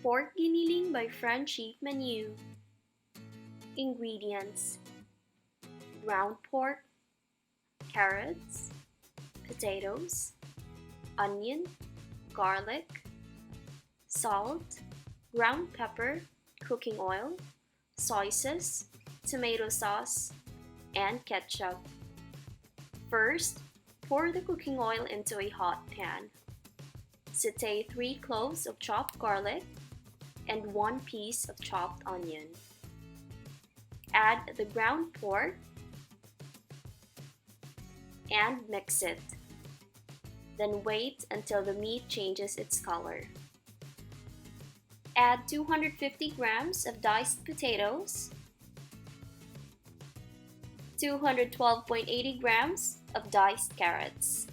Pork Giniling by French Chief Menu. Ingredients: ground pork, carrots, potatoes, onion, garlic, salt, ground pepper, cooking oil, soy sauce, tomato sauce, and ketchup. First, pour the cooking oil into a hot pan. Saute 3 cloves of chopped garlic and 1 piece of chopped onion. Add the ground pork and mix it. Then wait until the meat changes its color. Add 250 grams of diced potatoes, 212.80 grams of diced carrots.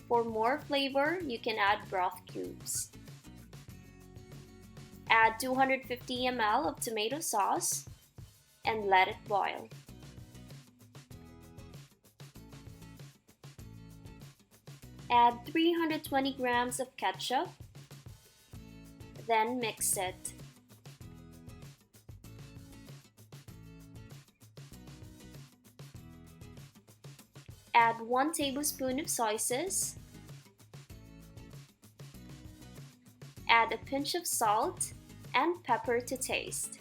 For more flavor, you can add broth cubes. Add 250 ml of tomato sauce and let it boil. Add 320 grams of ketchup, then mix it. Add 1 tablespoon of soy sauce. Add a pinch of salt and pepper to taste.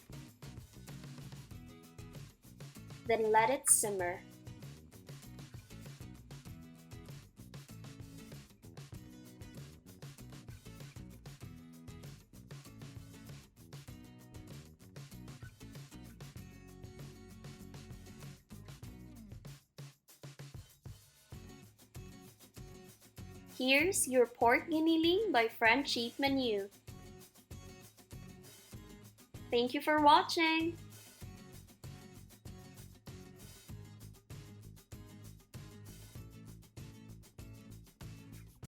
Then let it simmer. Here's your pork giniling by French Chief Menu. Thank you for watching!